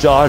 4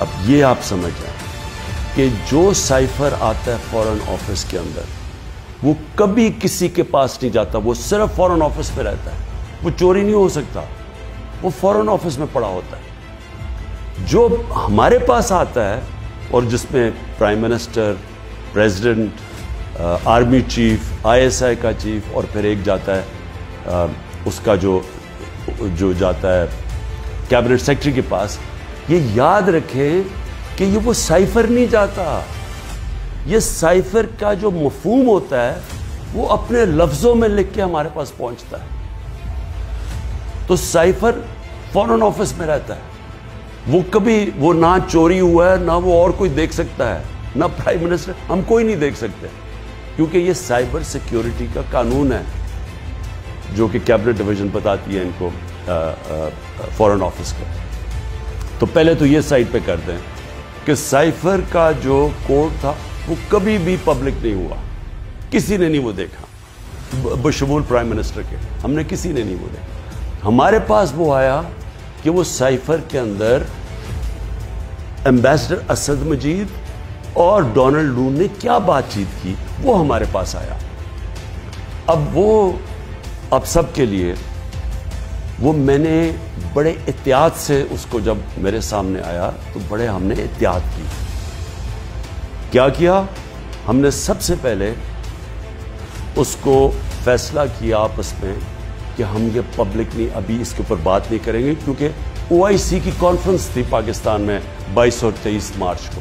اب یہ آپ سمجھ جائیں کہ جو سائفر آتا ہے فورن آفس کے اندر وہ کبھی کسی کے پاس نہیں جاتا, وہ صرف فورن آفس میں رہتا ہے, وہ چوری نہیں ہو سکتا, وہ فورن آفس میں پڑا ہوتا ہے. جو ہمارے پاس آتا ہے اور جس میں prime minister, president, army chief, ISI کا چیف اور پھر ایک جاتا ہے اس کا جو جاتا ہے کیبنٹ سیکرٹری کے پاس, یہ یاد رکھیں کہ یہ وہ سائفر نہیں جاتا. یہ سائفر کا جو مفہوم ہوتا ہے وہ اپنے لفظوں میں لکھ کے ہمارے پاس پہنچتا ہے. تو سائفر فورن آفس میں رہتا ہے, وہ کبھی وہ نہ چوری ہوا ہے, نہ وہ اور کوئی دیکھ سکتا ہے, نہ پرائم منسٹر, ہم کوئی نہیں دیکھ سکتے, کیونکہ یہ سائبر سیکیورٹی کا قانون ہے جو کہ کیبنٹ ڈویژن بتاتی ہے ان کو فورن آفس کا. تو پہلے تو یہ سائٹ پہ کر دیں کہ سائفر کا جو کوڈ تھا وہ کبھی بھی پبلک نہیں ہوا, کسی نے نہیں وہ دیکھا بشمول پرائم منسٹر کے, ہم نے کسی نے نہیں وہ دیکھا. ہمارے پاس وہ آیا کہ وہ سائفر کے اندر ایمبیسڈر اسد مجید اور ڈونلڈ لو نے کیا بات چیت کی, وہ ہمارے پاس آیا. اب سب کے لیے وہ میں نے بڑے احتیاط سے اس کو جب میرے سامنے آیا تو بڑے ہم نے احتیاط کی. کیا کیا ہم نے, سب سے پہلے اس کو فیصلہ کیا آپس میں کہ ہم یہ پبلک نہیں, ابھی اس کے اوپر بات نہیں کریں گے, کیونکہ OIC کی کانفرنس تھی پاکستان میں 22 اور 23 مارچ کو,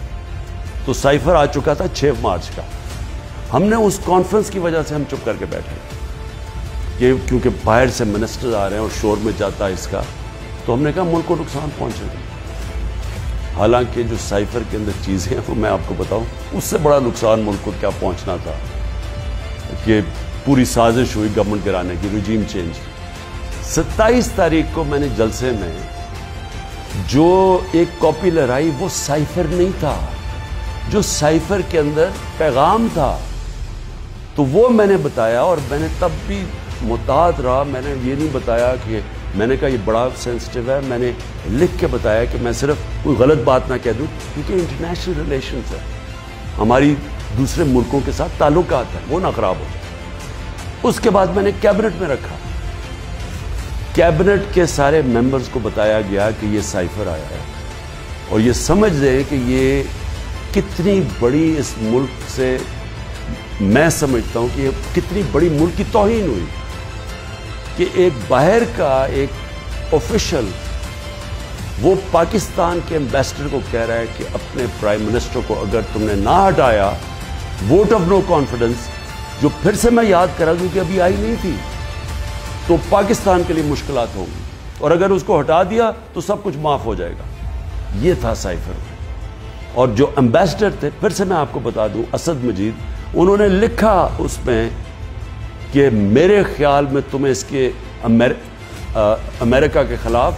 تو سائفر آ چکا تھا 6 مارچ کا. ہم نے اس کانفرنس کی وجہ سے ہم چپ کر کے بیٹھے کہ کیونکہ باہر سے منسٹر آ رہے ہیں اور شور میں جاتا ہے اس کا, تو ہم نے کہا ملک کو نقصان پہنچے گا. حالانکہ جو سائفر کے اندر چیزیں ہیں وہ میں آپ کو بتاؤں, اس سے بڑا نقصان ملک کو کیا پہنچنا تھا کہ پوری سازش ہوئی گورنمنٹ گرانے کی, رجیم چینج. 27 تاریخ کو میں نے جلسے میں جو ایک کاپی لہرائی وہ سائفر نہیں تھا, جو سائفر کے اندر پیغام تھا, تو وہ میں نے بتایا. اور میں نے تب بھی محتاط رہا, میں نے یہ نہیں بتایا کہ میں نے کہا یہ بڑا سینسٹیو ہے, میں نے لکھ کے بتایا کہ میں صرف کوئی غلط بات نہ کہہ دوں, کیونکہ انٹرنیشنل ریلیشنز ہے, ہماری دوسرے ملکوں کے ساتھ تعلقات ہیں, وہ نہ خراب ہو. اس کے بعد میں نے کیبنٹ میں رکھا, کیبنٹ کے سارے ممبرز کو بتایا گیا کہ یہ سائفر آیا ہے, اور یہ سمجھ لیں کہ یہ کتنی بڑی اس ملک سے, میں سمجھتا ہوں کہ یہ کتنی بڑی ملک کی توہین ہوئی کہ ایک باہر کا ایک آفیشل وہ پاکستان کے ایمبیسڈر کو کہہ رہا ہے کہ اپنے پرائم منسٹر کو اگر تم نے نہ ہٹایا, ووٹ آف نو کانفیڈنس, جو پھر سے میں یاد کرا کیونکہ ابھی آئی نہیں تھی, تو پاکستان کے لیے مشکلات ہوں گی, اور اگر اس کو ہٹا دیا تو سب کچھ معاف ہو جائے گا. یہ تھا سائفر. اور جو ایمبیسڈر تھے, پھر سے میں آپ کو بتا دوں, اسد مجید, انہوں نے لکھا اس میں کہ میرے خیال میں تمہیں اس کے امریکہ کے خلاف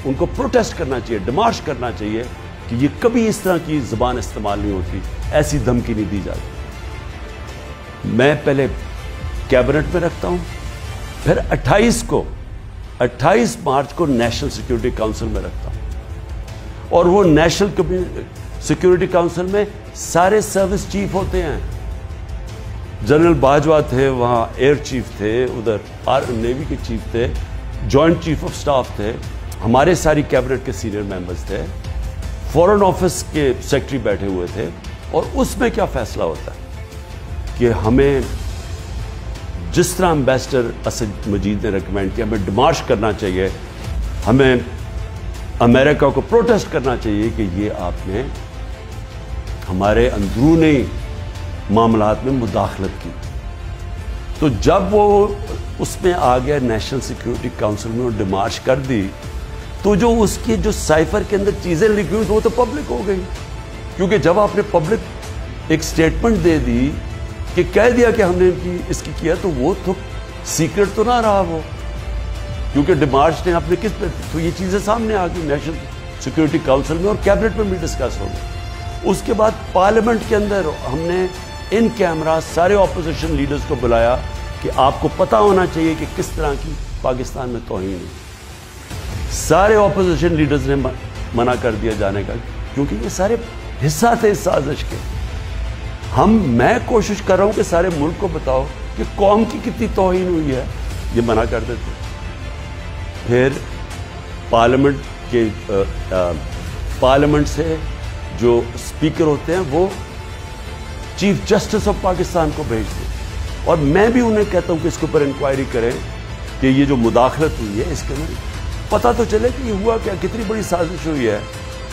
ان کو پروٹیسٹ کرنا چاہیے, ڈیمارش کرنا چاہیے کہ یہ کبھی اس طرح کی زبان استعمال نہیں ہوتی, ایسی دھمکی نہیں دی جاتی. میں پہلے کیبنٹ میں رکھتا ہوں, پھر 28 مارچ کو نیشنل سیکیورٹی کاؤنسل میں رکھتا ہوں, اور وہ نیشنل سیکیورٹی کاؤنسل میں سارے سروس چیف ہوتے ہیں. جنرل باجوہ تھے وہاں, ایئر چیف تھے ادھر, نیوی کے چیف تھے, جوائنٹ چیف آف سٹاف تھے, ہمارے ساری کیبنٹ کے سینئر ممبرز تھے, فورن آفس کے سیکرٹری بیٹھے ہوئے تھے. اور اس میں کیا فیصلہ ہوتا ہے کہ ہمیں جس طرح ایمبیسڈر اسد مجید نے ریکمینڈ کیا, ہمیں ڈیمارش کرنا چاہیے, ہمیں امریکہ کو پروٹیسٹ کرنا چاہیے کہ یہ آپ نے ہمارے اندرونی معاملات میں مداخلت کی. تو جب وہ اس میں آ گیا نیشنل سیکیورٹی کاؤنسل میں اور ڈیمارش کر دی, تو جو اس کی جو سائفر کے اندر چیزیں لکھی ہوئی وہ تو پبلک ہو گئی, کیونکہ جب آپ نے پبلک ایک سٹیٹمنٹ دے دی کہ کہہ دیا کہ ہم نے اس کی کیا, تو وہ تو سیکرٹ تو نہ رہا وہ, کیونکہ ڈیمارش نے اپنے کس پہ, تو یہ چیزیں سامنے آ گئی نیشنل سیکیورٹی کاؤنسل میں, اور کیبنٹ میں بھی ڈسکس ہو گئی. اس کے بعد پارلیمنٹ کے اندر ہم نے ان کیمرہ سارے اپوزیشن لیڈرز کو بلایا کہ آپ کو پتہ ہونا چاہیے کہ کس طرح کی پاکستان میں توہین ہے. سارے اپوزیشن لیڈرز نے منع کر دیا جانے کا کیونکہ یہ سارے حصہ تھے اس سازش کے. میں کوشش کر رہا ہوں کہ سارے ملک کو بتاؤ کہ قوم کی کتنی توہین ہوئی ہے. یہ منع کر دیتے. پھر پارلیمنٹ سے جو اسپیکر ہوتے ہیں وہ چیف جسٹس آف پاکستان کو بھیجتے ہیں, اور میں بھی انہیں کہتا ہوں کہ اس کے اوپر انکوائری کریں کہ یہ جو مداخلت ہوئی ہے اس کے اندر پتہ تو چلے کہ یہ ہوا کیا, کتنی بڑی سازش ہوئی ہے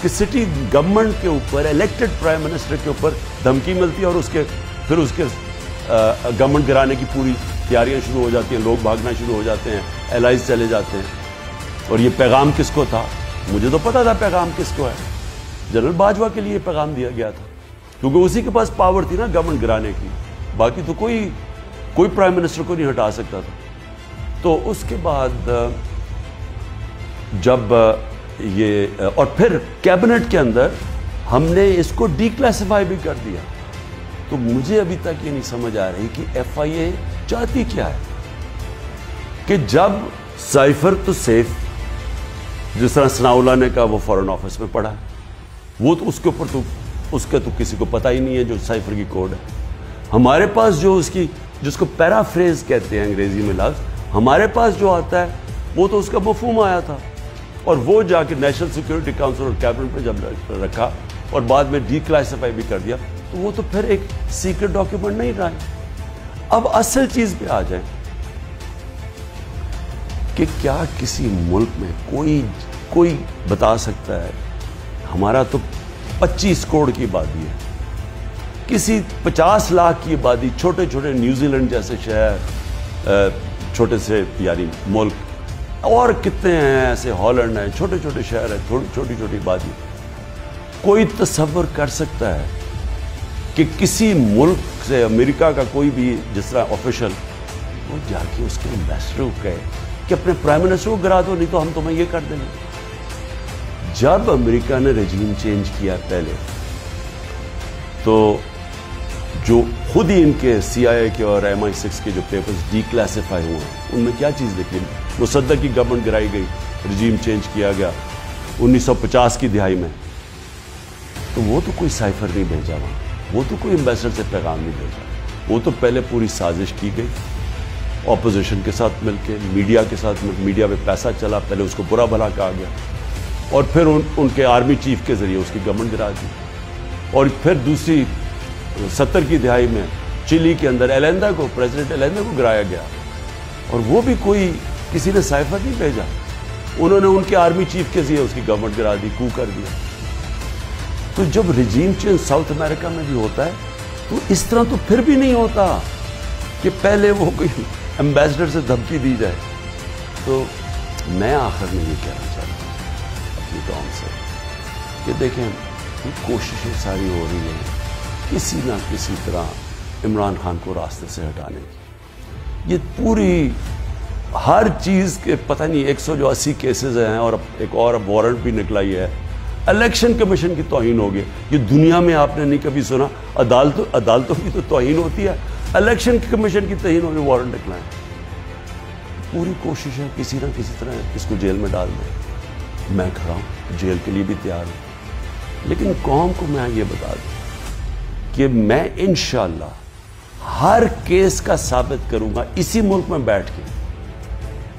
کہ سٹی گورنمنٹ کے اوپر, الیکٹڈ پرائم منسٹر کے اوپر دھمکی ملتی ہے, اور پھر اس کے گورنمنٹ گرانے کی پوری تیاریاں شروع ہو جاتی ہیں, لوگ بھاگنا شروع ہو جاتے ہیں, الائز چلے جاتے ہیں. اور یہ پیغام کس کو تھا؟ مجھے تو پتا تھا پیغام کس کو ہے. جنرل باجوہ کے لیے پیغام دیا گیا تھا, کیونکہ اسی کے پاس پاور تھی نا گورنمنٹ گرانے کی. باقی تو کوئی پرائم منسٹر کو نہیں ہٹا سکتا تھا. تو اس کے بعد جب یہ, اور پھر کیبنٹ کے اندر ہم نے اس کو ڈی کلاسیفائی بھی کر دیا. تو مجھے ابھی تک یہ نہیں سمجھ آ رہی کہ ایف آئی اے چاہتی کیا ہے, کہ جب سائفر تو سیف, جس طرح ثناء اللہ نے کہا وہ فورن آفس میں پڑھا ہے, وہ تو اس کے اوپر تو اس کا تو کسی کو پتہ ہی نہیں ہے جو سائفر کی کوڈ ہے. ہمارے پاس جو جس کو پیرافریز کہتے ہیں انگریزی میں لفظ, ہمارے پاس جو آتا ہے وہ تو اس کا مفہوم آیا تھا, اور وہ جا کے نیشنل سیکورٹی کاؤنسل اور کیبنٹ پہ جب رکھا اور بعد میں ڈی کلاسیفائی بھی کر دیا, تو وہ تو پھر ایک سیکرٹ ڈاکیومنٹ نہیں رہا ہے. اب اصل چیز پہ آ جائیں کہ کیا کسی ملک میں کوئی بتا سکتا ہے, ہمارا تو 25 کروڑ کی آبادی ہے, کسی 50 لاکھ کی آبادی, چھوٹے چھوٹے نیوزی لینڈ جیسے شہر, چھوٹے سے یعنی ملک, اور کتنے ہیں ایسے, ہالینڈ ہیں, چھوٹے چھوٹے شہر ہیں, چھوٹی چھوٹی آبادی. کوئی تصور کر سکتا ہے کہ کسی ملک سے, امریکہ کا کوئی بھی جس طرح آفیشل, وہ جا کے اس کے امبیسڈر کو کہے کہ اپنے پرائم منسٹر کو گرا دو, نہیں تو ہم تمہیں یہ کر دیں گے. جب امریکہ نے رجیم چینج کیا پہلے, تو جو خود ہی ان کے سی آئی اے کے اور MI6 کے جو پیپرز ڈی کلاسیفائی ہوئے ہیں, ان میں کیا چیز لکھی؟ مصدق کی گورنمنٹ گرائی گئی, رجیم چینج کیا گیا 1950 کی دہائی میں. تو وہ تو کوئی سائفر نہیں بھیجا وہاں, وہ تو کوئی امبیسڈر سے پیغام نہیں بھیجا, وہ تو پہلے پوری سازش کی گئی اپوزیشن کے ساتھ مل کے, میڈیا کے ساتھ, میڈیا پہ پیسہ چلا, پہلے اس کو برا بھلا کہا گیا, اور پھر ان کے آرمی چیف کے ذریعے اس کی گورنمنٹ گرا دی. اور پھر دوسری 70 کی دہائی میں چلی کے اندر پریزیڈنٹ ایلیندا کو گرایا گیا, اور وہ بھی کسی نے سائفر نہیں بھیجا, انہوں نے ان کے آرمی چیف کے ذریعے اس کی گورنمنٹ گرا دی, کو کر دیا. تو جب رجیم چینج ساؤتھ امریکہ میں بھی ہوتا ہے تو اس طرح تو پھر بھی نہیں ہوتا کہ پہلے وہ کوئی ایمبیسڈر سے دھمکی دی جائے. تو میں آخر میں یہ کہنا چاہتا ہوں اپنی قوم سے کہ دیکھیں, کوششیں ساری ہو رہی ہیں کسی نہ کسی طرح عمران خان کو راستے سے ہٹانے کی. یہ پوری ہر چیز کے پتہ نہیں 180 کیسز ہیں, اور ایک اور وارنٹ بھی نکلا ہی ہے. الیکشن کمیشن کی توہین ہوگی, یہ دنیا میں آپ نے نہیں کبھی سنا. عدالتوں کی تو توہین ہوتی ہے, الیکشن کمیشن کی توہین ہوگی, وارنٹ نکلا ہے. پوری کوشش ہے کسی نہ کسی طرح اس کو جیل میں ڈال دیں. میں کھڑا ہوں, جیل کے لیے بھی تیار ہوں, لیکن قوم کو میں یہ بتا دوں کہ میں انشاءاللہ ہر کیس کا ثابت کروں گا اسی ملک میں بیٹھ کے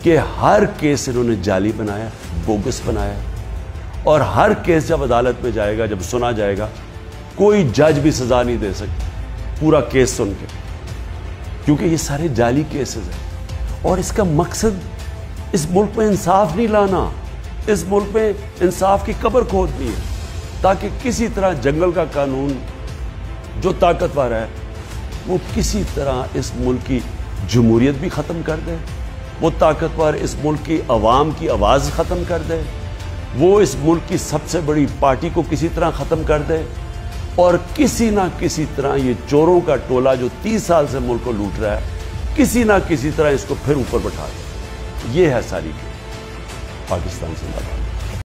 کہ ہر کیس انہوں نے جعلی بنایا, بوگس بنایا, اور ہر کیس جب عدالت میں جائے گا, جب سنا جائے گا, کوئی جج بھی سزا نہیں دے سکتا پورا کیس سن کے, کیونکہ یہ سارے جعلی کیسز ہیں. اور اس کا مقصد اس ملک میں انصاف نہیں لانا, اس ملک میں انصاف کی قبر کھودنی ہے, تاکہ کسی طرح جنگل کا قانون جو طاقتور ہے وہ کسی طرح اس ملک کی جمہوریت بھی ختم کر دے, وہ طاقتور اس ملک کی عوام کی آواز ختم کر دے, وہ اس ملک کی سب سے بڑی پارٹی کو کسی طرح ختم کر دے, اور کسی نہ کسی طرح یہ چوروں کا ٹولہ جو 30 سال سے ملک کو لوٹ رہا ہے, کسی نہ کسی طرح اس کو پھر اوپر بٹھا دے. یہ ہے ساری پاکستان زندہ باد.